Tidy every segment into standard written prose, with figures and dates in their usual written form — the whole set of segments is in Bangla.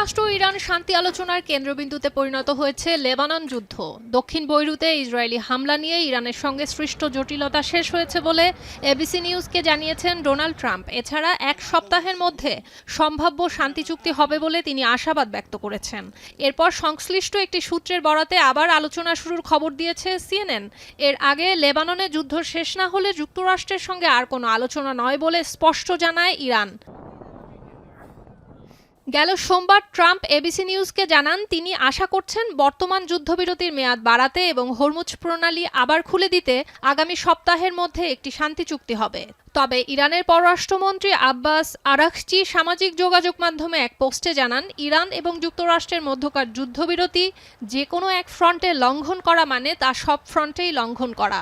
যুক্তরাষ্ট্র ও ইরান শান্তি আলোচনার কেন্দ্রবিন্দুতে পরিণত হয়েছে লেবানন যুদ্ধ। দক্ষিণ বৈরুতে ইসরায়েলি হামলা নিয়ে ইরানের সঙ্গে সৃষ্ট জটিলতা শেষ হয়েছে বলে এবিসি নিউজকে জানিয়েছেন ডোনাল্ড ট্রাম্প। এছাড়া এক সপ্তাহের মধ্যে সম্ভাব্য শান্তি চুক্তি হবে বলে তিনি আশাবাদ ব্যক্ত করেছেন। এরপর সংশ্লিষ্ট একটি সূত্রের বরাতে আবার আলোচনা শুরুর খবর দিয়েছে সিএনএন। এর আগে লেবাননে যুদ্ধ শেষ না হলে যুক্তরাষ্ট্রের সঙ্গে আর কোনো আলোচনা নয় বলে স্পষ্ট জানায় ইরান। গেল সোমবার ট্রাম্প এবিসি নিউজকে জানান তিনি আশা করছেন বর্তমান যুদ্ধবিরতির মেয়াদ বাড়াতে এবং হরমুজ প্রণালী আবার খুলে দিতে আগামী সপ্তাহের মধ্যে একটি শান্তি চুক্তি হবে। তবে ইরানের পররাষ্ট্রমন্ত্রী আব্বাস আরাঘচি সামাজিক যোগাযোগ মাধ্যমে এক পোস্টে জানান, ইরান এবং যুক্তরাষ্ট্রের মধ্যকার যুদ্ধবিরতি যে কোনো এক ফ্রন্টে লঙ্ঘন করা মানে তা সব ফ্রন্টেই লঙ্ঘন করা।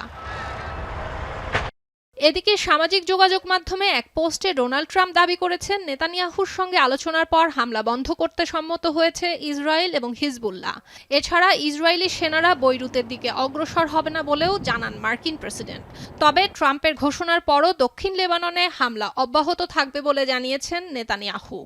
এদিকে সামাজিক যোগাযোগ মাধ্যমে এক পোস্টে ডোনাল্ড ট্রাম্প দাবি করেছেন নেতানিয়াহুর সঙ্গে আলোচনার পর হামলা বন্ধ করতে সম্মত হয়েছে ইসরায়েল এবং হিজবুল্লাহ। এছাড়া ইসরায়েলি সেনারা বৈরুতের দিকে অগ্রসর হবে না বলেও জানান মার্কিন প্রেসিডেন্ট। তবে ট্রাম্পের ঘোষণার পরও দক্ষিণ লেবাননে হামলা অব্যাহত থাকবে বলে জানিয়েছেন নেতানিয়াহু।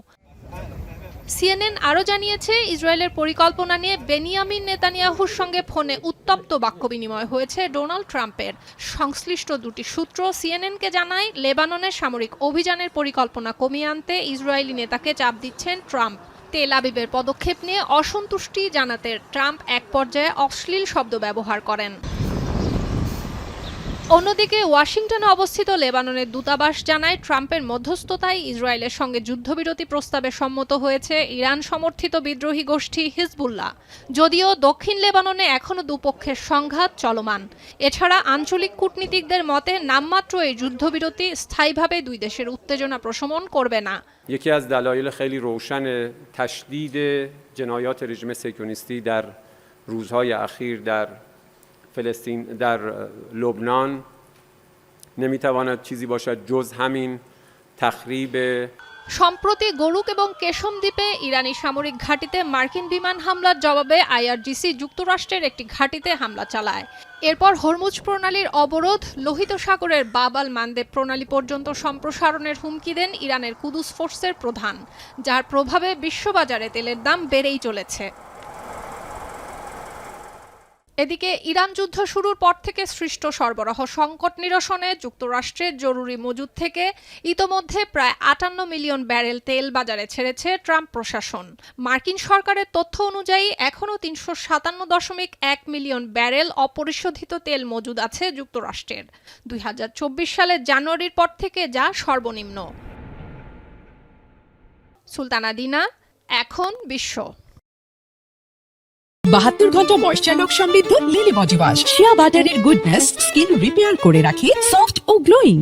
সিএনএন আরও জানিয়েছে, ইসরায়েলের পরিকল্পনা নিয়ে বেনিয়ামিন নেতানিয়াহুর সঙ্গে ফোনে উত্তপ্ত বাক্য বিনিময় হয়েছে ডোনাল্ড ট্রাম্পের। সংশ্লিষ্ট দুটি সূত্র সিএনএনকে জানায়, লেবাননের সামরিক অভিযানের পরিকল্পনা কমিয়ে আনতে ইসরায়েলি নেতাকে চাপ দিচ্ছেন ট্রাম্প। তেল আবিবের পদক্ষেপ নিয়ে অসন্তুষ্টি জানাতে ট্রাম্প এক পর্যায়ে অশ্লীল শব্দ ব্যবহার করেন। অন্যদিকে ওয়াশিংটনে অবস্থিত লেবাননের দূতাবাস জানায়, ট্রাম্পের মধ্যস্থতায় ইসরায়েলের সঙ্গে যুদ্ধবিরতি প্রস্তাবে সম্মত হয়েছে ইরান সমর্থিত বিদ্রোহী গোষ্ঠী হিজবুল্লাহ। যদিও দক্ষিণ লেবাননে এখনও দুপক্ষের সংঘাত চলমান। এছাড়া আঞ্চলিক কূটনীতিকদের মতে নামমাত্র এই যুদ্ধবিরতি স্থায়ীভাবে দুই দেশের উত্তেজনা প্রশমন করবে না। یکی از دلایل خیلی روشن تشدید جنایات رژیم صهیونیستی در روزهای اخیر در فلسطین در لبنان نمیتواند چیزی باشد جز همین تخریب। সম্প্রতি গরুক এবং কেশম দ্বীপে ইরানি সামরিক ঘাঁটিতে মার্কিন বিমান হামলার জবাবে আইআরজিসি যুক্তরাষ্ট্রের একটি ঘাঁটিতে হামলা চালায়। এরপর হরমুজ প্রণালীর অবরোধ, লোহিত সাগরের বাব আল মানদেব প্রণালী পর্যন্ত সম্প্রসারণের হুমকি দেন ইরানের কুদস ফোর্সের প্রধান, যার প্রভাবে বিশ্ববাজারে তেলের দাম বেড়েই চলেছে। এদিকে ইরান যুদ্ধ শুরুর পর থেকে সৃষ্ট সরবরাহ সংকট নিরসনে যুক্তরাষ্ট্রের জরুরি মজুদ থেকে ইতোমধ্যে প্রায় 58 মিলিয়ন ব্যারেল তেল বাজারে ছেড়েছে ট্রাম্প প্রশাসন। মার্কিন সরকারের তথ্য অনুযায়ী এখনও 357.1 মিলিয়ন ব্যারেল অপরিশোধিত তেল মজুদ আছে যুক্তরাষ্ট্রের, 2024 সালের জানুয়ারির পর থেকে যা সর্বনিম্ন। সুলতানা দিনা, এখন বিশ্ব। 72 ঘন্টা ময়েশ্চার লক সমৃদ্ধ লিলি বডি ওয়াশ, শিয়া বাটারের গুডনেস স্কিন রিপেয়ার করে রাখে সফট ও গ্লোয়িং।